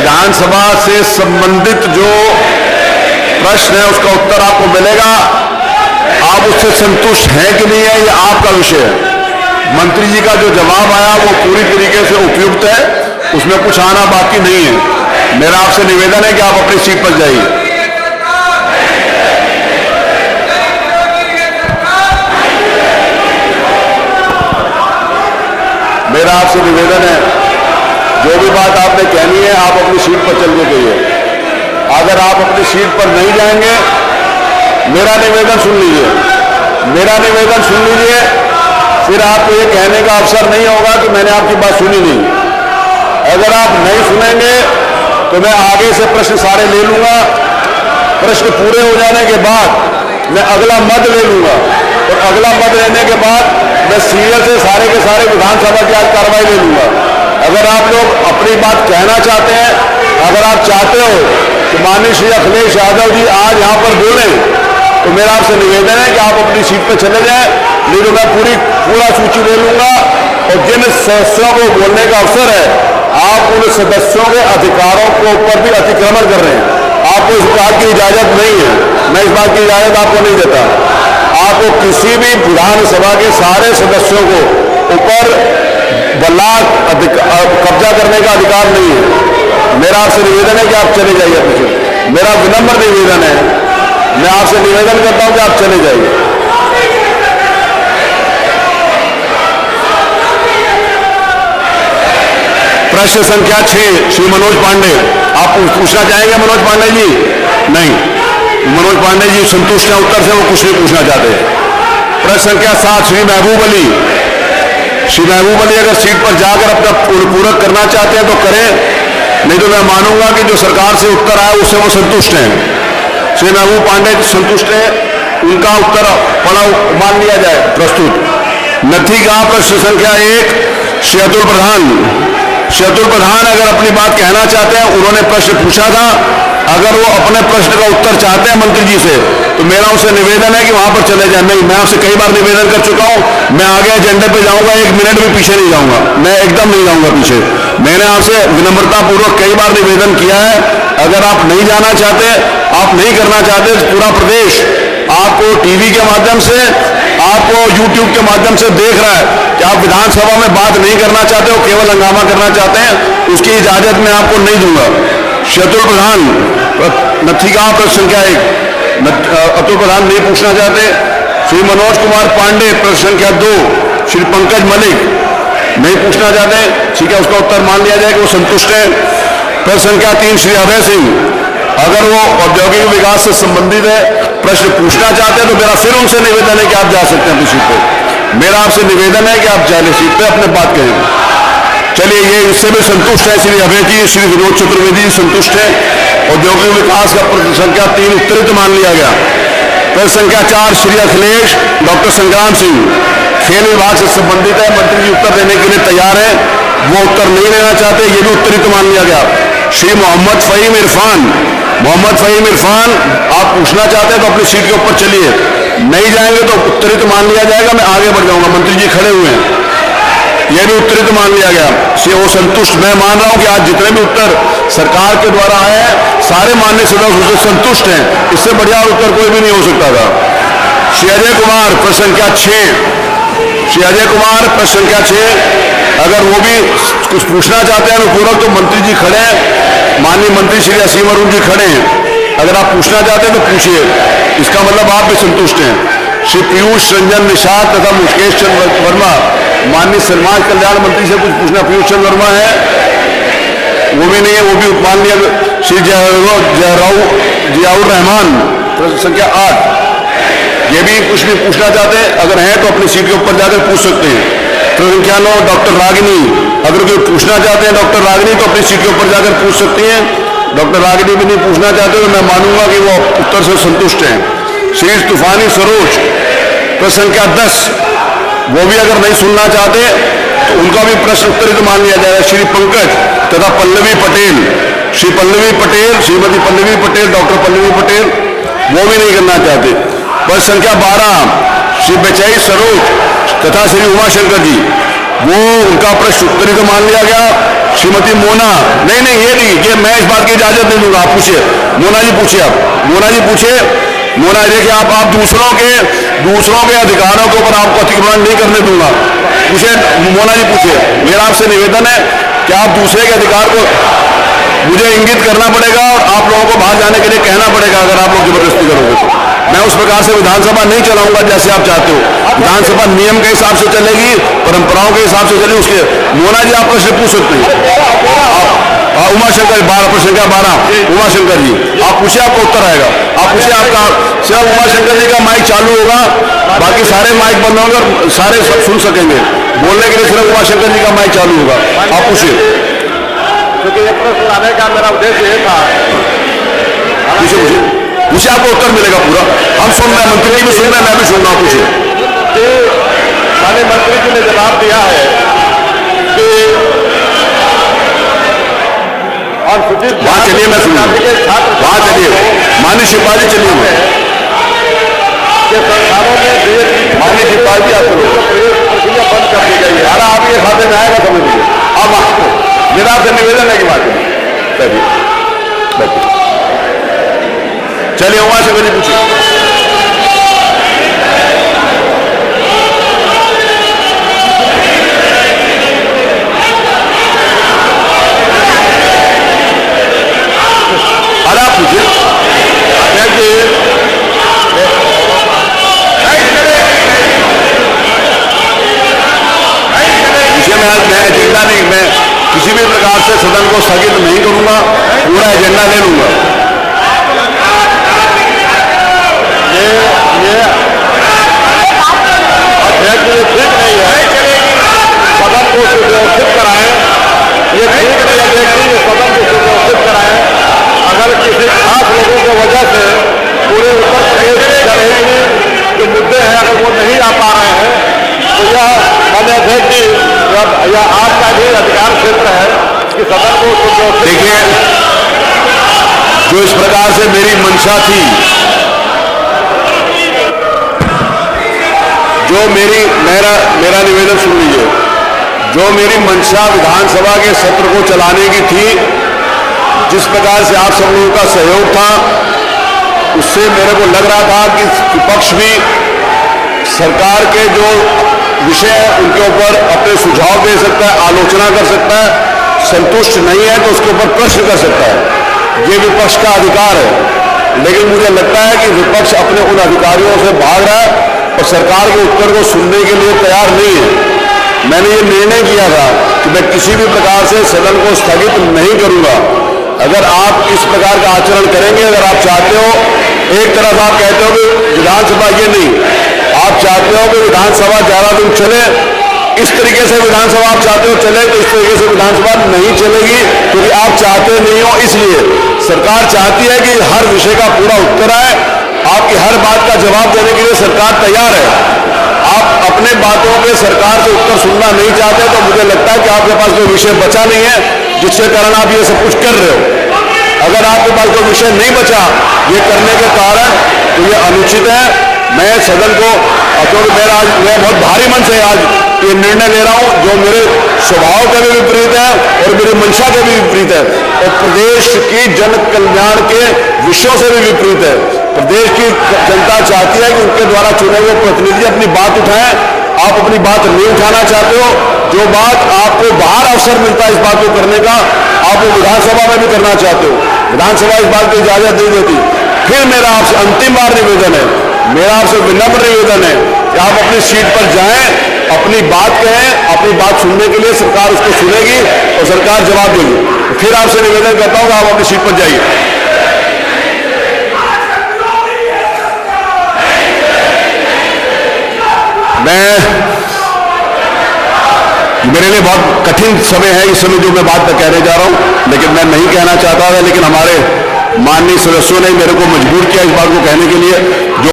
विधानसभा से संबंधित जो प्रश्न है उसका उत्तर आपको मिलेगा। आप उससे संतुष्ट हैं कि नहीं है, ये आपका विषय है। मंत्री जी का जो जवाब आया वो पूरी तरीके से उपयुक्त है, उसमें कुछ आना बाकी नहीं है। मेरा आपसे निवेदन है कि आप अपनी सीट पर जाइए। मेरा आपसे निवेदन है, जो भी बात आपने कहनी है आप अपनी सीट पर चल के कहिए। अगर आप अपनी सीट पर नहीं जाएंगे, मेरा निवेदन सुन लीजिए, मेरा निवेदन सुन लीजिए, फिर आपको ये कहने का अवसर नहीं होगा कि मैंने आपकी बात सुनी नहीं। अगर आप नहीं सुनेंगे तो मैं आगे से प्रश्न सारे ले लूंगा। प्रश्न पूरे हो जाने के बाद मैं अगला मद ले लूंगा और अगला मद लेने के बाद मैं सीरियल से सारे के सारे विधानसभा की आज कार्रवाई ले लूंगा। अगर आप लोग अपनी बात कहना चाहते हैं, अगर आप चाहते हो कि माननीय श्री अखिलेश यादव जी आज यहाँ पर बोलें, तो मेरा आपसे निवेदन है कि आप अपनी सीट पर चले जाएं, नहीं तो मैं पूरा सूची ले लूंगा। और जिन सदस्यों को बोलने का अवसर है, आप उन सदस्यों के अधिकारों के ऊपर भी अतिक्रमण कर रहे हैं। आपको इस बात की इजाजत नहीं है, मैं इस बात की इजाजत आपको नहीं देता। आपको किसी भी विधानसभा के सारे सदस्यों को ऊपर कब्जा करने का अधिकार नहीं है। मेरा आपसे निवेदन है कि आप चले जाइए पीछे। मेरा विनम्र निवेदन है, मैं आपसे निवेदन करता हूं कि आप चले जाइए। प्रश्न संख्या 6 श्री मनोज पांडे, आप पूछना चाहेंगे मनोज पांडे जी? नहीं, मनोज पांडे जी संतुष्ट हैं उत्तर से, वो कुछ नहीं पूछना चाहते। प्रश्न संख्या 7 श्री महबूब अली, श्री महबूब अली अगर सीट पर जाकर अपना पूरक करना चाहते हैं तो करें, नहीं तो मैं मानूंगा कि जो सरकार से उत्तर आया उससे वो संतुष्ट हैं। श्री महबूब पांडे संतुष्ट हैं, उनका उत्तर पढ़ा मान लिया जाए। प्रस्तुत नथी का प्रश्न संख्या 1 श्री अतुल प्रधान, श्री अतुल प्रधान अगर अपनी बात कहना चाहते हैं, उन्होंने प्रश्न पूछा था, अगर वो अपने प्रश्न का उत्तर चाहते हैं मंत्री जी से, तो मेरा उनसे निवेदन है कि वहां पर चले जाए। नहीं, मैं आपसे कई बार निवेदन कर चुका हूं, मैं आगे एजेंडे पे जाऊंगा, 1 मिनट भी पीछे नहीं जाऊंगा, मैं एकदम नहीं जाऊंगा पीछे। मैंने आपसे विनम्रता पूर्वक कई बार निवेदन किया है, अगर आप नहीं जाना चाहते, आप नहीं करना चाहते, पूरा प्रदेश आपको टीवी के माध्यम से, आपको यूट्यूब के माध्यम से देख रहा है कि आप विधानसभा में बात नहीं करना चाहते हो, केवल हंगामा करना चाहते हैं, उसकी इजाजत मैं आपको नहीं दूंगा। श्री अतुल प्रधान नथी का प्रश्न संख्या 1 अतुल प्रधान नहीं पूछना चाहते। श्री मनोज कुमार पांडे प्रश्न संख्या 2 श्री पंकज मलिक नहीं पूछना चाहते, ठीक है, उसका उत्तर मान लिया जाए कि वो संतुष्ट है। प्रश्न संख्या 3 श्री अभय सिंह, अगर वो औद्योगिक विकास से संबंधित है, प्रश्न पूछना चाहते हैं, तो मेरा फिर उनसे निवेदन है कि आप जा सकते हैं अपनी सीट पर। मेरा आपसे निवेदन है कि आप जाए सीट पर अपने बात कहें। चलिए, ये इससे भी संतुष्ट है श्री अभय जी, श्री विनोद चतुर्वेदी जी संतुष्ट है। औद्योगिक विकास का प्रश्न संख्या 3 उत्तरित मान लिया गया। प्रश्न संख्या 4 श्री अखिलेश डॉक्टर संग्राम सिंह, खेल विभाग से संबंधित है, मंत्री जी उत्तर देने के लिए तैयार है, वो उत्तर नहीं लेना चाहते, ये भी उत्तरित मान लिया गया। श्री मोहम्मद फहीम इरफान, मोहम्मद फहीम इरफान आप पूछना चाहते हैं तो अपनी सीट के ऊपर चलिए, नहीं जाएंगे तो उत्तरित मान लिया जाएगा, मैं आगे बढ़ जाऊंगा। मंत्री जी खड़े हुए हैं, यह भी उत्तरित मान लिया गया। वो संतुष्ट, मैं मान रहा हूं कि आज जितने भी उत्तर सरकार के द्वारा आए हैं, सारे माननीय सदस्य उससे संतुष्ट हैं, इससे बढ़िया उत्तर कोई भी नहीं हो सकता था। श्री अजय कुमार प्रश्न संख्या 6, श्री अजय कुमार प्रश्न संख्या 6 अगर वो भी कुछ पूछना चाहते हैं अनुपूरक, तो मंत्री जी खड़े हैं, माननीय मंत्री श्री असीम अरुण जी खड़े हैं, अगर आप पूछना चाहते हैं तो पूछिए, इसका मतलब आप भी संतुष्ट हैं। श्री पीयूष रंजन निषाद तथा मुकेश चंद्र वर्मा, माननीय समाज कल्याण मंत्री से कुछ पूछना, पीयूष चंद्र वर्मा है, वो भी नहीं है, वो भी मान लिया। श्री जियाउर रहमान प्रश्न संख्या 8, ये भी कुछ भी पूछना चाहते हैं, अगर हैं तो अपनी सीट के ऊपर जाकर पूछ सकते हैं। प्रश्न संख्या 9 डॉक्टर रागिनी, अगर कोई पूछना चाहते हैं डॉक्टर रागिनी तो अपनी सीट के ऊपर जाकर पूछ सकती हैं। डॉक्टर रागिनी भी नहीं पूछना चाहते तो मैं मानूंगा कि वो उत्तर से संतुष्ट हैं। श्री तूफानी सरोज प्रश्न संख्या 10, वो भी अगर नहीं सुनना चाहते तो उनका भी प्रश्न उत्तरित मान लिया जाएगा। श्री पंकज तथा पल्लवी पटेल, श्री पल्लवी पटेल, श्रीमती पल्लवी पटेल, डॉक्टर पल्लवी पटेल, वो भी नहीं करना चाहते। प्रश्न संख्या 12 श्री बेचाई सरोज तथा श्री उमाशंकर जी, वो उनका प्रश्न उत्तरित मान लिया गया। श्रीमती मोना, नहीं ये नहीं, ये मैं इस बात की इजाजत नहीं दूंगा। आप पूछिए, मोना जी पूछिए, आप मोना जी पूछिए। मोना देखिए, आप दूसरों के अधिकारों के ऊपर आपको अतिक्रमण नहीं करने दूंगा। पूछिए मोना जी, पूछिए। मेरा आपसे निवेदन है कि आप दूसरे के अधिकार को मुझे इंगित करना पड़ेगा और आप लोगों को बाहर जाने के लिए कहना पड़ेगा। अगर आप लोग जबरदस्ती करोगे तो मैं उस प्रकार से विधानसभा नहीं चलाऊंगा जैसे आप चाहते हो। विधानसभा नियम के हिसाब से चलेगी, परंपराओं के हिसाब से चलेगी। उसके मोना जी आप प्रश्न पूछ सकते हैं। उमाशंकर 12 प्रश्न क्या 12 उमाशंकर जी आप पूछिए, आपको उत्तर आएगा। आप पूछिए, आपका सिर्फ उमाशंकर जी का माइक चालू होगा, बाकी सारे माइक बंद होंगे और सारे सब सुन सकेंगे। बोलने के लिए सिर्फ उमाशंकर जी का माइक चालू होगा। आप पूछिए। क्योंकि ये प्रश्न लाने का मेरा उद्देश्य ये था। पूछिए, आपको उत्तर मिलेगा पूरा। हम सुन रहे हैं, मंत्री जी भी सुन रहे हैं, मैं भी सुन रहा हूँ। पूछिए। माननीय मंत्री जी ने जवाब दिया है कि वहां चलिए, मैं सुन वहां चलिए। माननीय शिवपाल जी चलिए। संस्थानों में माननीय शिवपाल जी आप प्रक्रिया बंद कर दी गई है। अरे आपके खाते में आएगा, समझ लीजिए। अब आपको मेरा आपसे निवेदन है कि बात चलिए वहां से मुझे पूछिए। अरे आप पूछिए। मैं एजेंडा नहीं, मैं किसी भी प्रकार से सदन को स्थगित नहीं करूंगा, पूरा एजेंडा ले लूंगा। ये अध्यक्ष ये ठीक नहीं है, सदन को सुव्यवस्थित कराएं। ये ठीक नहीं अध्यक्ष जी, सदन को सुव्यवस्थित कराएं। अगर किसी खास लोगों की वजह से पूरे उत्तर प्रदेश के जो मुद्दे हैं अगर वो नहीं आ पा रहे हैं तो यह माननीय अध्यक्ष जी यह आपका भी अधिकार क्षेत्र है कि सदन को सुव्यवस्थित। देखिए, जो इस प्रकार से मेरी मंशा थी, जो मेरा निवेदन सुन लीजिए। जो मेरी मंशा विधानसभा के सत्र को चलाने की थी, जिस प्रकार से आप सब लोगों का सहयोग था, उससे मेरे को लग रहा था कि विपक्ष भी सरकार के जो विषय है उनके ऊपर अपने सुझाव दे सकता है, आलोचना कर सकता है। संतुष्ट नहीं है तो उसके ऊपर प्रश्न कर सकता है, ये विपक्ष का अधिकार है। लेकिन मुझे लगता है कि विपक्ष अपने उन अधिकारियों से भाग रहा है और सरकार के उत्तर को सुनने के लिए तैयार नहीं है। मैंने ये निर्णय किया था कि मैं किसी भी प्रकार से सदन को स्थगित नहीं करूंगा। अगर आप इस प्रकार का आचरण करेंगे, अगर आप चाहते हो, एक तरफ आप कहते हो कि विधानसभा, ये नहीं, आप चाहते हो कि विधानसभा ज्यादा दिन चले, इस तरीके से विधानसभा आप चाहते हो चले, तो इस तरीके से विधानसभा नहीं चलेगी, क्योंकि आप चाहते नहीं हो। इसलिए सरकार चाहती है कि हर विषय का पूरा उत्तर आए, आपकी हर बात का जवाब देने के लिए सरकार तैयार है। आप अपने बातों के सरकार से उत्तर सुनना नहीं चाहते तो मुझे लगता है कि आपके पास कोई विषय बचा नहीं है जिसके कारण आप ये सब कुछ कर रहे हो। अगर आपके पास कोई विषय नहीं बचा ये करने के कारण, तो ये अनुचित है। मैं सदन को, क्योंकि मैं बहुत भारी मन से आज ये निर्णय ले रहा हूं जो मेरे स्वभाव के भी विपरीत है और मेरी मंशा के भी विपरीत है और प्रदेश की जन कल्याण के विषयों से भी विपरीत है। प्रदेश की जनता चाहती है कि उनके द्वारा चुने हुए प्रतिनिधि अपनी बात उठाएं। आप अपनी बात नहीं उठाना चाहते हो, जो बात आपको बाहर अवसर मिलता है इस बात को करने का, आप वो विधानसभा में भी करना चाहते हो। विधानसभा इस बात की इजाजत नहीं देती। फिर मेरा आपसे अंतिम बार निवेदन है, मेरा आपसे विनम्र निवेदन है कि आप अपनी सीट पर जाएं, अपनी बात कहें। अपनी बात सुनने के लिए सरकार उसको सुनेगी और सरकार जवाब देगी। फिर आपसे निवेदन करता हूं कि आप अपनी सीट पर जाइए। मेरे लिए बहुत कठिन समय है इस समय जो मैं बात कहने जा रहा हूं, लेकिन मैं नहीं कहना चाहता था, लेकिन हमारे माननीय सदस्यों ने मेरे को मजबूर किया इस बात को कहने के लिए। जो